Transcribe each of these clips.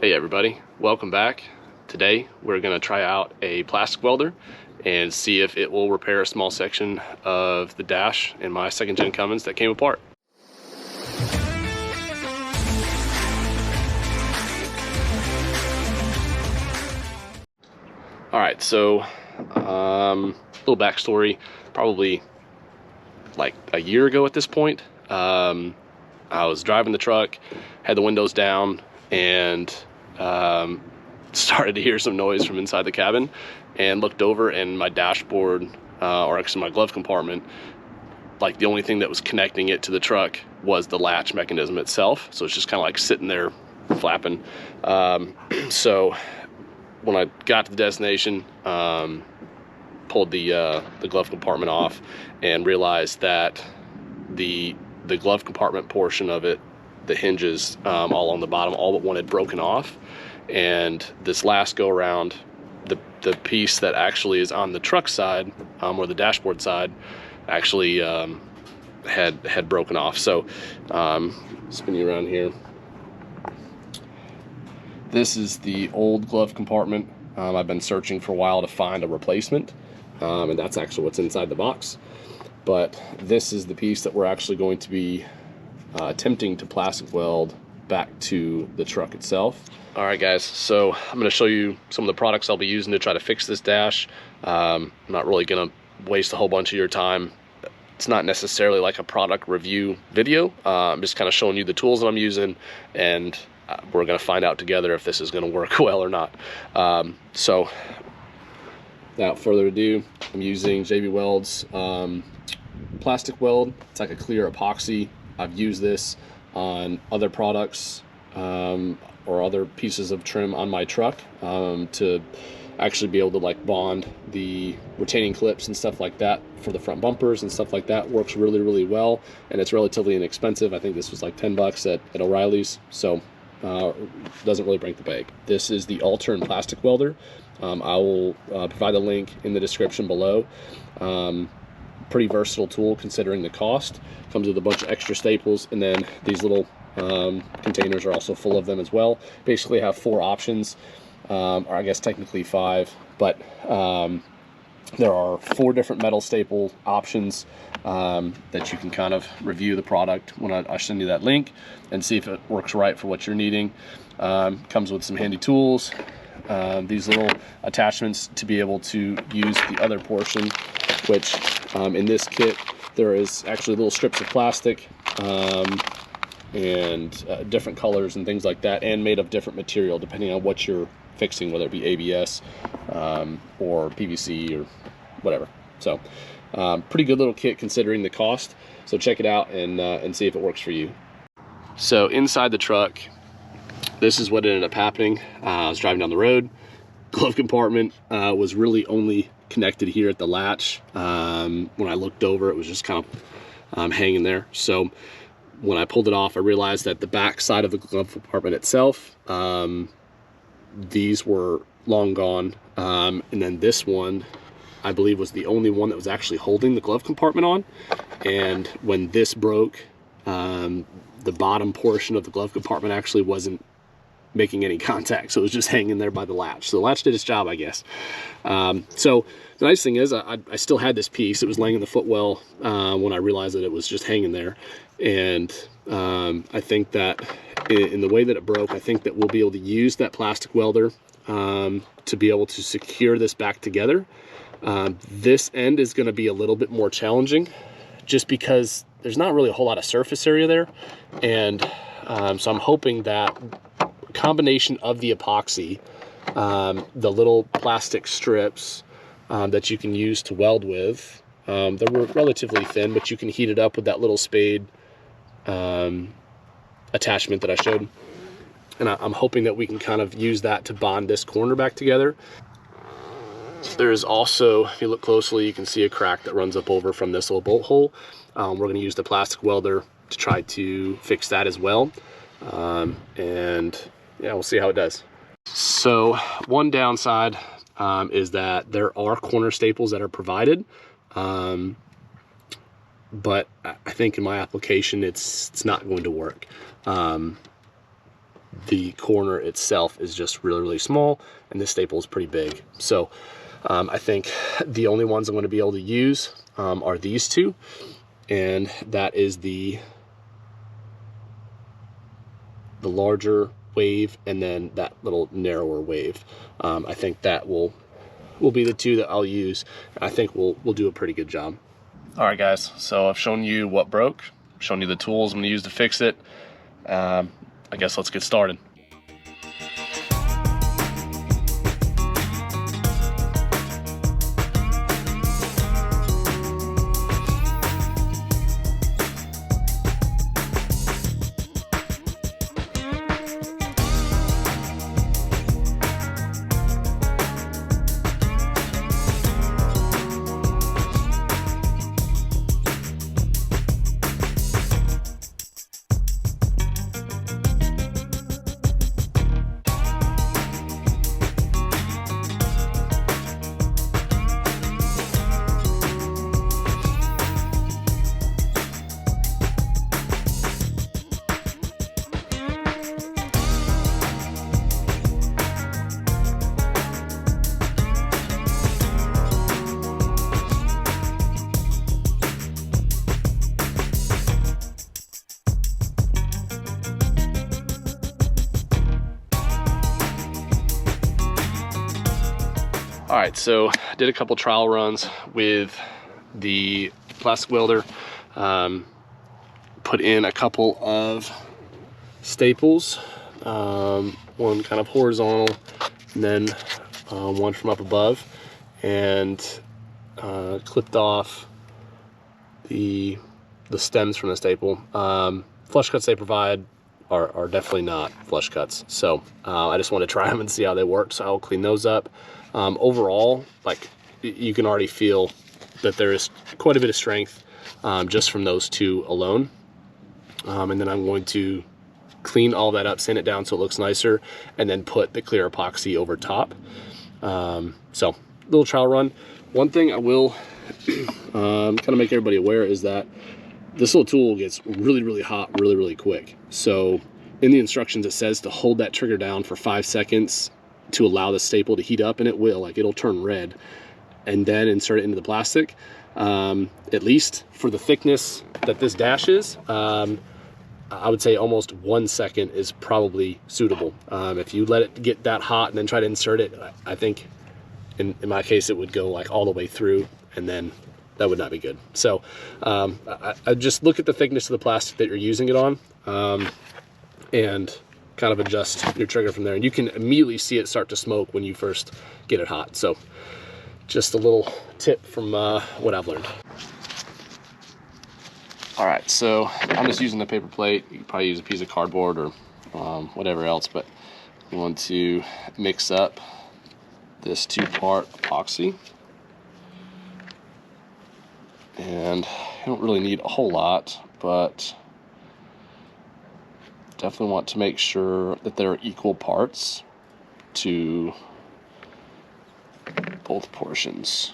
Hey everybody, welcome back. Today we're going to try out a plastic welder and see if it will repair a small section of the dash in my second gen Cummins that came apart. Alright, so little backstory. Probably like a year ago at this point, I was driving the truck, had the windows down, and started to hear some noise from inside the cabin, and looked over, and my dashboard, or actually my glove compartment, like the only thing that was connecting it to the truck was the latch mechanism itself. So it's just kind of like sitting there flapping. So when I got to the destination, pulled the glove compartment off and realized that the glove compartment portion of it, the hinges all on the bottom, all but one had broken off. And this last go around, the piece that actually is on the truck side, or the dashboard side, actually had broken off. So spin you around here. This is the old glove compartment. I've been searching for a while to find a replacement, and that's actually what's inside the box. But this is the piece that we're actually going to be attempting to plastic weld back to the truck itself. All right guys, so I'm going to show you some of the products I'll be using to try to fix this dash. I'm not really going to waste a whole bunch of your time. It's not necessarily like a product review video. I'm just kind of showing you the tools that I'm using, and we're going to find out together if this is going to work well or not. So without further ado, I'm using JBWeld's plastic weld. It's like a clear epoxy. I've used this on other products or other pieces of trim on my truck to actually be able to like bond the retaining clips and stuff like that for the front bumpers and stuff like that. Works really well, and it's relatively inexpensive. I think this was like 10 bucks at O'Reilly's, so doesn't really break the bank. This is the Allturn plastic welder. I will provide the link in the description below. Pretty versatile tool considering the cost. Comes with a bunch of extra staples, and then these little containers are also full of them as well. Basically have 4 options, or I guess technically 5, but there are 4 different metal staple options that you can kind of review the product when I send you that link and see if it works right for what you're needing. Comes with some handy tools, these little attachments to be able to use the other portion, which in this kit there is actually little strips of plastic and different colors and things like that, and made of different material depending on what you're fixing, whether it be ABS or PVC or whatever. So pretty good little kit considering the cost. So check it out and see if it works for you. So inside the truck, this is what ended up happening. I was driving down the road. Glove compartment was really only connected here at the latch. When I looked over, it was just kind of hanging there. So when I pulled it off, I realized that the back side of the glove compartment itself, these were long gone. And then this one, I believe, was the only one that was actually holding the glove compartment on. And when this broke, the bottom portion of the glove compartment actually wasn't making any contact, so it was just hanging there by the latch. So the latch did its job, I guess. So the nice thing is I still had this piece. It was laying in the footwell when I realized that it was just hanging there. And I think that in the way that it broke, I think that we'll be able to use that plastic welder to be able to secure this back together. This end is going to be a little bit more challenging just because there's not really a whole lot of surface area there. And so I'm hoping that combination of the epoxy, the little plastic strips that you can use to weld with, they were relatively thin, but you can heat it up with that little spade attachment that I showed. And I'm hoping that we can kind of use that to bond this corner back together. There is also, if you look closely, you can see a crack that runs up over from this little bolt hole. We're going to use the plastic welder to try to fix that as well. And yeah, we'll see how it does. So one downside is that there are corner staples that are provided, but I think in my application it's not going to work. the corner itself is just really, really small, and this staple is pretty big. So I think the only ones I'm going to be able to use are these two, and that is the larger wave and then that little narrower wave. I think that will be the two that I'll use. I think we'll do a pretty good job. All right, guys, so I've shown you what broke, shown you the tools I'm going to use to fix it. I guess let's get started. All right, so I did a couple trial runs with the plastic welder, put in a couple of staples, one kind of horizontal and then one from up above, and clipped off the stems from the staple. Flush cuts they provide are definitely not flush cuts, so I just want to try them and see how they work, so I'll clean those up. Overall, like, you can already feel that there is quite a bit of strength just from those two alone. And then I'm going to clean all that up, sand it down so it looks nicer, and then put the clear epoxy over top. So, little trial run. One thing I will kind of make everybody aware is that this little tool gets really, really hot really, really quick. So in the instructions, it says to hold that trigger down for 5 seconds to allow the staple to heat up, and it will, like, it'll turn red, and then insert it into the plastic. At least for the thickness that this dash is, I would say almost 1 second is probably suitable. If you let it get that hot and then try to insert it, I think in my case it would go like all the way through, and then that would not be good. So I just look at the thickness of the plastic that you're using it on, and kind of adjust your trigger from there, and you can immediately see it start to smoke when you first get it hot. So just a little tip from what I've learned. All right, so I'm just using the paper plate. You can probably use a piece of cardboard or whatever else, but you want to mix up this 2-part epoxy, and you don't really need a whole lot, but definitely want to make sure that there are equal parts to both portions.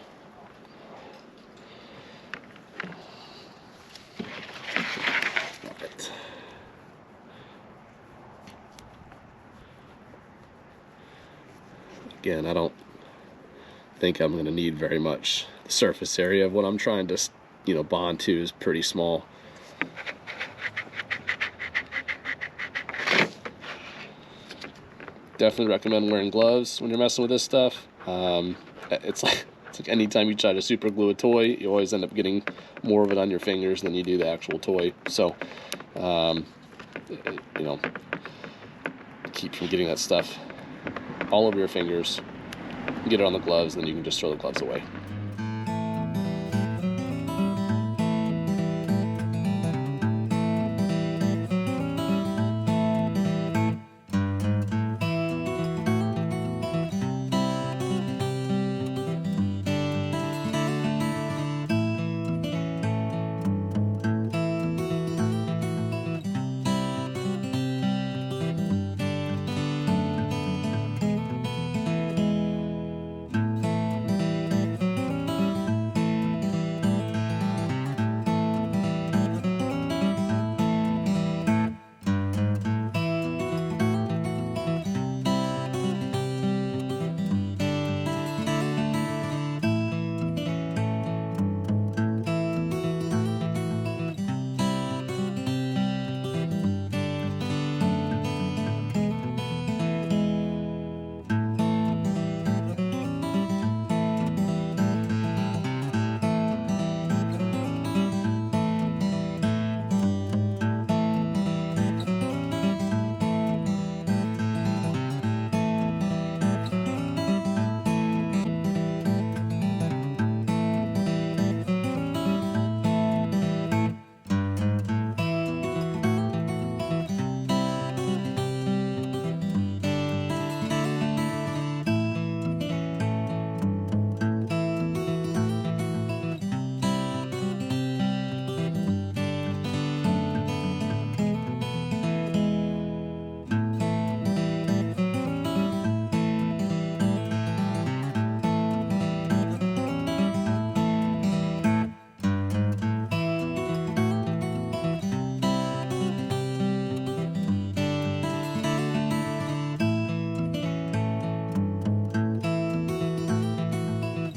Right. Again, I don't think I'm going to need very much. The surface area of what I'm trying to, bond to is pretty small. Definitely recommend wearing gloves when you're messing with this stuff. It's like anytime you try to super glue a toy, you always end up getting more of it on your fingers than you do the actual toy. So, keep from getting that stuff all over your fingers. Get it on the gloves, and then you can just throw the gloves away.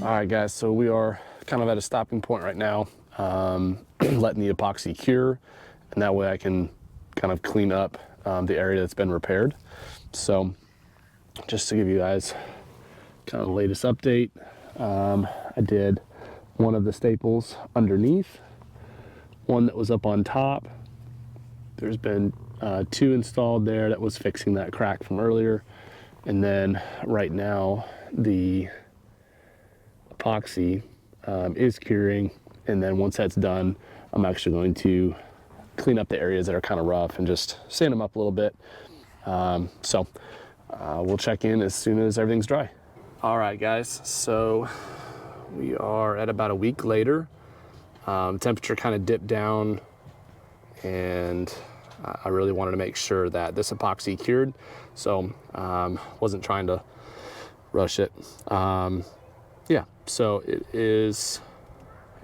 All right, guys, so we are kind of at a stopping point right now, letting the epoxy cure, and that way I can kind of clean up the area that's been repaired. So just to give you guys kind of the latest update, I did one of the staples underneath, one that was up on top. There's been 2 installed there that was fixing that crack from earlier. And then right now the epoxy is curing, and then once that's done, I'm actually going to clean up the areas that are kind of rough and just sand them up a little bit. So we'll check in as soon as everything's dry. All right, guys, so we are at about a week later. Temperature kind of dipped down, and I really wanted to make sure that this epoxy cured, so wasn't trying to rush it. Yeah, so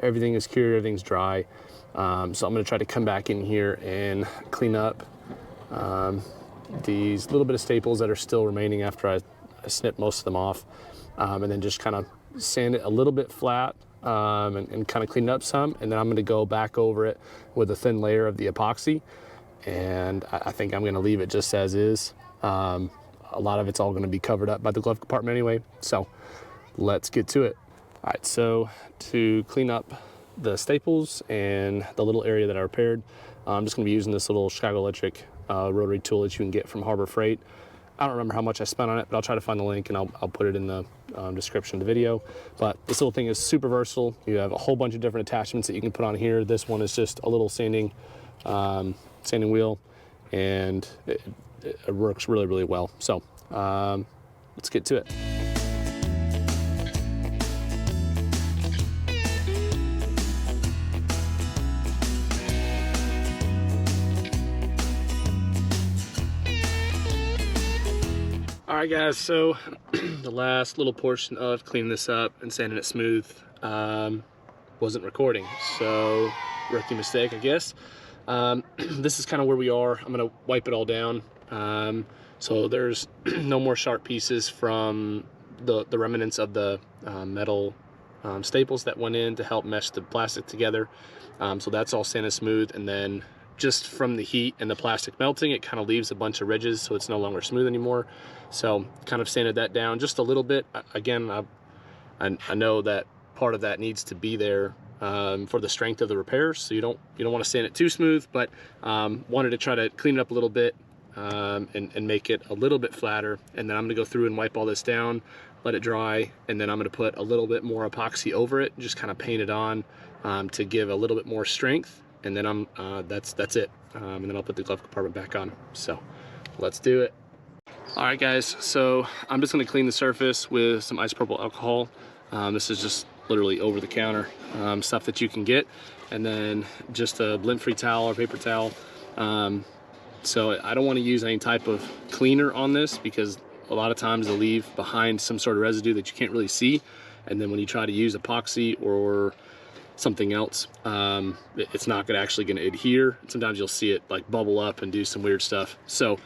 everything is cured, everything's dry. So I'm gonna try to come back in here and clean up these little bit of staples that are still remaining after I snipped most of them off, and then just kind of sand it a little bit flat, and kind of clean it up some, and then I'm gonna go back over it with a thin layer of the epoxy, and I think I'm gonna leave it just as is. A lot of it's all gonna be covered up by the glove compartment anyway, so let's get to it. All right, so to clean up the staples and the little area that I repaired, I'm just gonna be using this little Chicago Electric rotary tool that you can get from Harbor Freight. I don't remember how much I spent on it, but I'll try to find the link and I'll put it in the description of the video. But this little thing is super versatile. You have a whole bunch of different attachments that you can put on here. This one is just a little sanding wheel, and it works really, really well. So let's get to it. All right, guys, so the last little portion of cleaning this up and sanding it smooth wasn't recording, so rookie mistake, I guess. This is kind of where we are. I'm gonna wipe it all down. So there's no more sharp pieces from the remnants of the metal staples that went in to help mesh the plastic together. So that's all sanded smooth, and then just from the heat and the plastic melting, it kind of leaves a bunch of ridges, so it's no longer smooth anymore. So kind of sanded that down just a little bit. Again, I know that part of that needs to be there for the strength of the repair, so you don't want to sand it too smooth, but wanted to try to clean it up a little bit and make it a little bit flatter. And then I'm gonna go through and wipe all this down, let it dry, and then I'm gonna put a little bit more epoxy over it, just kind of paint it on to give a little bit more strength. And then that's it. And then I'll put the glove compartment back on. So let's do it. All right, guys, so I'm just gonna clean the surface with some isopropyl alcohol. This is just literally over the counter stuff that you can get, and then just a lint-free towel or paper towel. So I don't want to use any type of cleaner on this, because a lot of times they'll leave behind some sort of residue that you can't really see, and then when you try to use epoxy or something else, it's not gonna actually adhere. Sometimes you'll see it like bubble up and do some weird stuff. So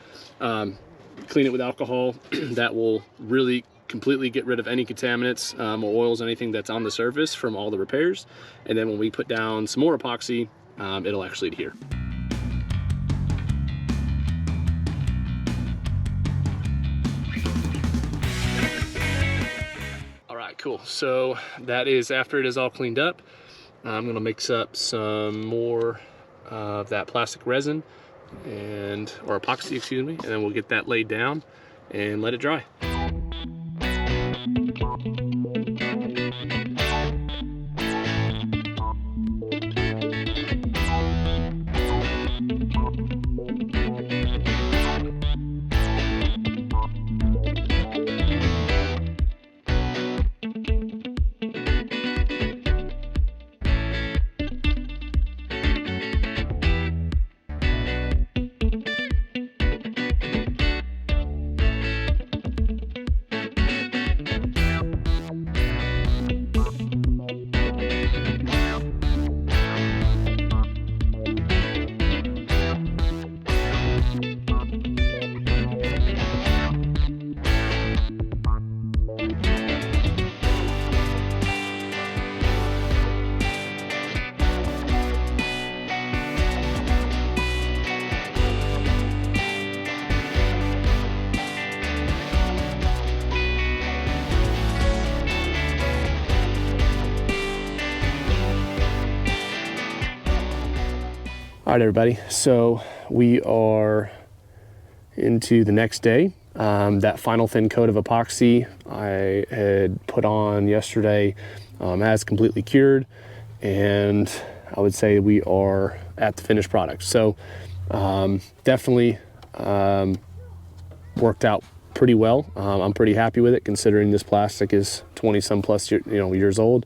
clean it with alcohol. That will really completely get rid of any contaminants or oils, anything that's on the surface from all the repairs. And then when we put down some more epoxy, it'll actually adhere. All right, cool. So that is after it is all cleaned up. I'm gonna mix up some more of that plastic resin or epoxy, excuse me, and then we'll get that laid down and let it dry. All right, everybody. So we are into the next day. That final thin coat of epoxy I had put on yesterday has completely cured, and I would say we are at the finished product. So definitely worked out pretty well. I'm pretty happy with it, considering this plastic is 20 some plus years old.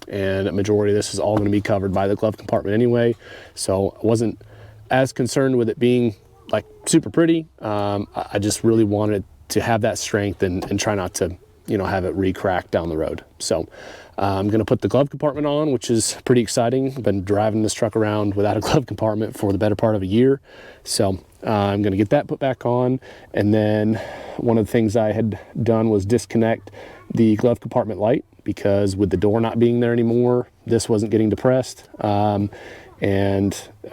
And a majority of this is all going to be covered by the glove compartment anyway. So I wasn't as concerned with it being like super pretty. I just really wanted to have that strength and try not to, have it re-crack down the road. So I'm going to put the glove compartment on, which is pretty exciting. I've been driving this truck around without a glove compartment for the better part of a year. So I'm going to get that put back on. And then one of the things I had done was disconnect the glove compartment light, because with the door not being there anymore, this wasn't getting depressed. And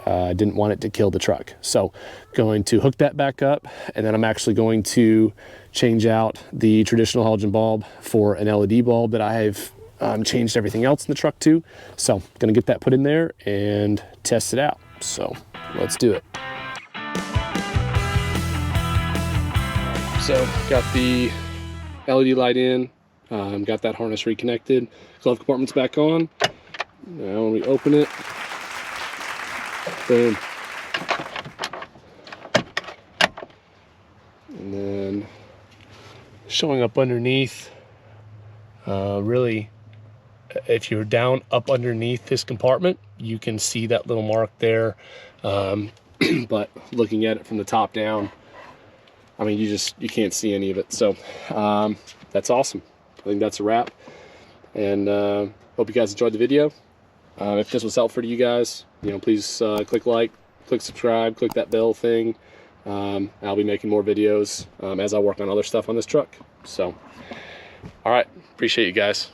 I didn't want it to kill the truck. So going to hook that back up, and then I'm actually going to change out the traditional halogen bulb for an LED bulb that I have changed everything else in the truck to. So gonna get that put in there and test it out. So let's do it. So got the LED light in, got that harness reconnected, glove compartment's back on. Now when we open it, boom. And then showing up underneath, really, if you're down up underneath this compartment, you can see that little mark there. But looking at it from the top down, I mean, you can't see any of it. So that's awesome. I think that's a wrap. And hope you guys enjoyed the video. If this was helpful to you guys, please click like, click subscribe, click that bell thing. I'll be making more videos as I work on other stuff on this truck. So, all right, appreciate you guys.